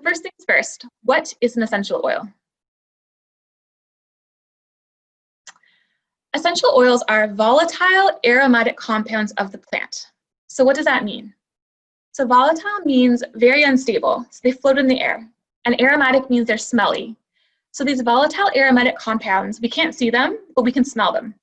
first things first, what is an essential oil? Essential oils are volatile aromatic compounds of the plant. So what does that mean? So volatile means very unstable, so they float in the air. And aromatic means they're smelly. So these volatile aromatic compounds, we can't see them, but we can smell them.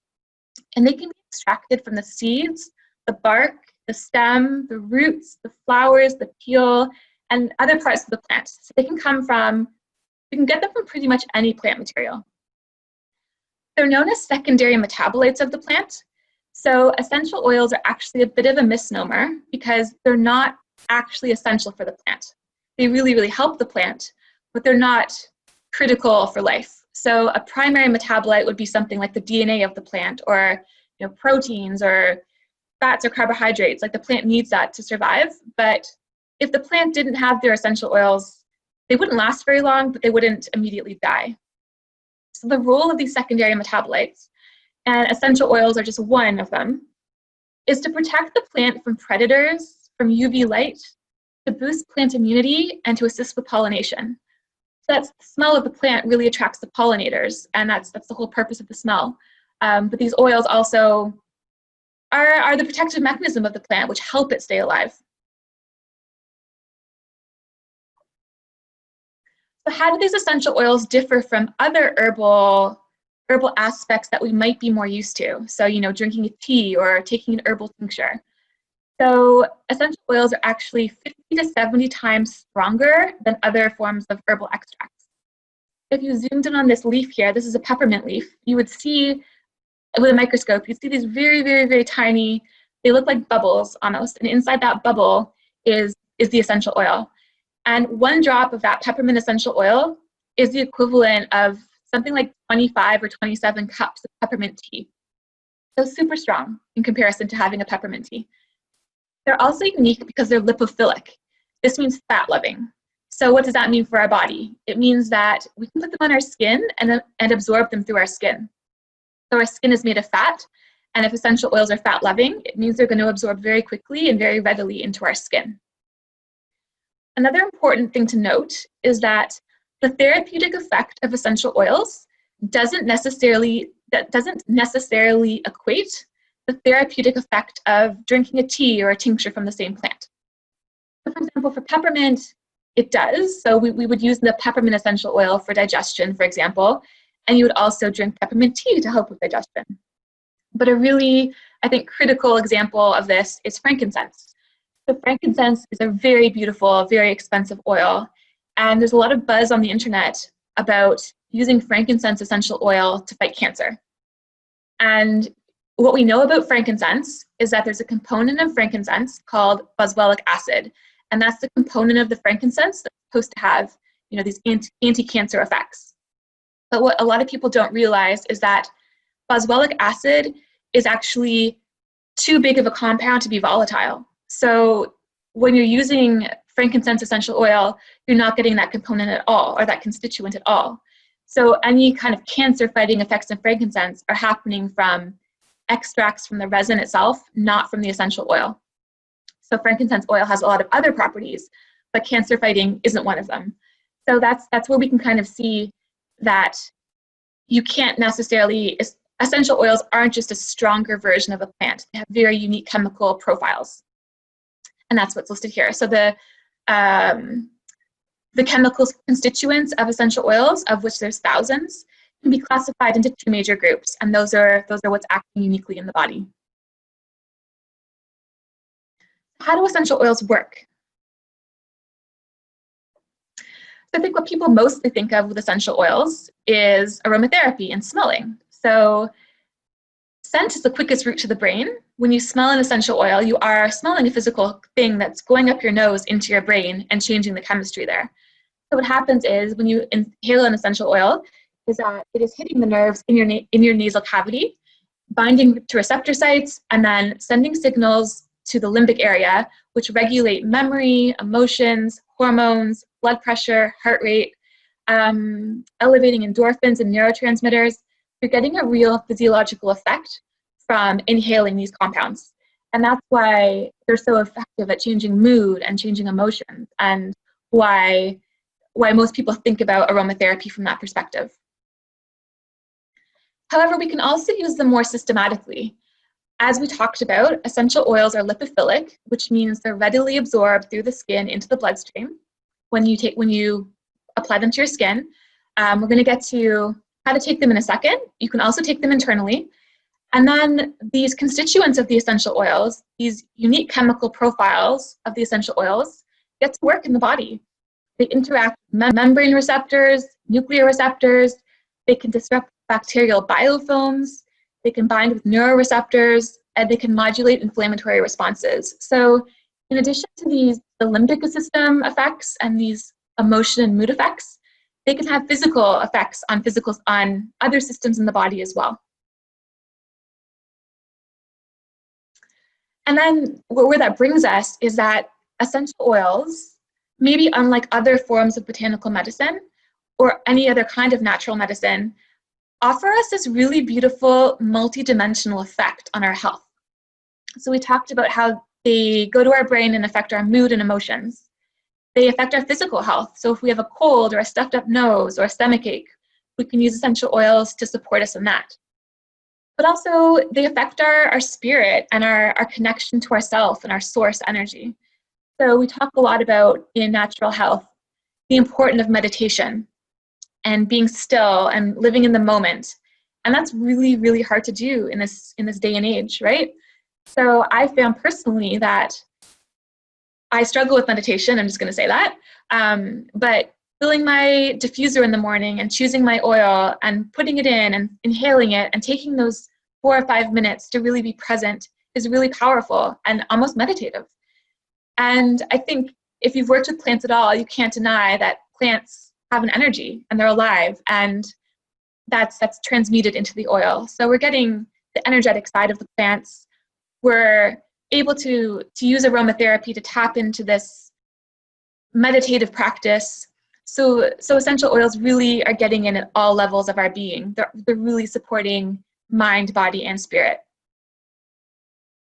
And they can be extracted from the seeds, the bark, the stem, the roots, the flowers, the peel, and other parts of the plant. So they can come from, we can get them from pretty much any plant material. They're known as secondary metabolites of the plant. So essential oils are actually a bit of a misnomer because they're not actually essential for the plant. They really, really help the plant, but they're not critical for life. So a primary metabolite would be something like the DNA of the plant, or proteins or fats or carbohydrates. Like the plant needs that to survive. But if the plant didn't have their essential oils, they wouldn't last very long, but they wouldn't immediately die. So the role of these secondary metabolites, and essential oils are just one of them, is to protect the plant from predators, from UV light, to boost plant immunity, and to assist with pollination. So that's the smell of the plant really attracts the pollinators, and that's the whole purpose of the smell. But these oils also are the protective mechanism of the plant, which help it stay alive. So how do these essential oils differ from other herbal aspects that we might be more used to? So, drinking a tea or taking an herbal tincture. So essential oils are actually 50 to 70 times stronger than other forms of herbal extracts. If you zoomed in on this leaf here, this is a peppermint leaf, you would see with a microscope, you'd see these very, very, very tiny, they look like bubbles almost, and inside that bubble is the essential oil. And one drop of that peppermint essential oil is the equivalent of something like 25 or 27 cups of peppermint tea. So super strong in comparison to having a peppermint tea. They're also unique because they're lipophilic. This means fat-loving. So what does that mean for our body? It means that we can put them on our skin and absorb them through our skin. So our skin is made of fat, and if essential oils are fat-loving, it means they're going to absorb very quickly and very readily into our skin. Another important thing to note is that the therapeutic effect of essential oils doesn't necessarily equate the therapeutic effect of drinking a tea or a tincture from the same plant. So for example, for peppermint, it does. So we would use the peppermint essential oil for digestion, for example, and you would also drink peppermint tea to help with digestion. But a really, I think, critical example of this is frankincense. So frankincense is a very beautiful, very expensive oil, and there's a lot of buzz on the internet about using frankincense essential oil to fight cancer. And what we know about frankincense is that there's a component of frankincense called boswellic acid, and that's the component of the frankincense that's supposed to have, these anti-cancer effects. But what a lot of people don't realize is that boswellic acid is actually too big of a compound to be volatile. So when you're using frankincense essential oil, you're not getting that component at all, or that constituent at all. So any kind of cancer-fighting effects of frankincense are happening from extracts from the resin itself, not from the essential oil. So frankincense oil has a lot of other properties, but cancer-fighting isn't one of them. So that's where we can kind of see that you can't necessarily, essential oils aren't just a stronger version of a plant. They have very unique chemical profiles. And that's what's listed here. So the chemical constituents of essential oils, of which there's thousands, can be classified into two major groups, and those are what's acting uniquely in the body. How do essential oils work? So I think what people mostly think of with essential oils is aromatherapy and smelling. So scent is the quickest route to the brain. When you smell an essential oil, you are smelling a physical thing that's going up your nose into your brain and changing the chemistry there. So what happens is when you inhale an essential oil, is that it is hitting the nerves in your nasal cavity, binding to receptor sites, and then sending signals to the limbic area, which regulate memory, emotions, hormones, blood pressure, heart rate, elevating endorphins and neurotransmitters. You're getting a real physiological effect from inhaling these compounds. And that's why they're so effective at changing mood and changing emotions, and why why most people think about aromatherapy from that perspective. However, we can also use them more systematically. As we talked about, essential oils are lipophilic, which means they're readily absorbed through the skin into the bloodstream when you apply them to your skin. We're going to get to how to take them in a second. You can also take them internally. And then these constituents of the essential oils, these unique chemical profiles of the essential oils, get to work in the body. They interact with membrane receptors, nuclear receptors. They can disrupt bacterial biofilms. They can bind with neuroreceptors, and they can modulate inflammatory responses. So in addition to the limbic system effects and these emotion and mood effects, they can have physical effects on other systems in the body as well. And then where that brings us is that essential oils, maybe unlike other forms of botanical medicine or any other kind of natural medicine, offer us this really beautiful multidimensional effect on our health. So we talked about how they go to our brain and affect our mood and emotions. They affect our physical health. So if we have a cold or a stuffed up nose or a stomach ache, we can use essential oils to support us in that. But also they affect our spirit and our connection to ourself and our source energy. So we talk a lot about in natural health, the importance of meditation and being still and living in the moment. And that's really, really hard to do in this day and age, right? So I found personally that I struggle with meditation, I'm just gonna say that. But filling my diffuser in the morning and choosing my oil and putting it in and inhaling it and taking those 4 or 5 minutes to really be present is really powerful and almost meditative. And I think if you've worked with plants at all, you can't deny that plants have an energy and they're alive, and that's transmuted into the oil. So we're getting the energetic side of the plants. We're able to use aromatherapy to tap into this meditative practice. So essential oils really are getting in at all levels of our being. They're really supporting mind, body, and spirit.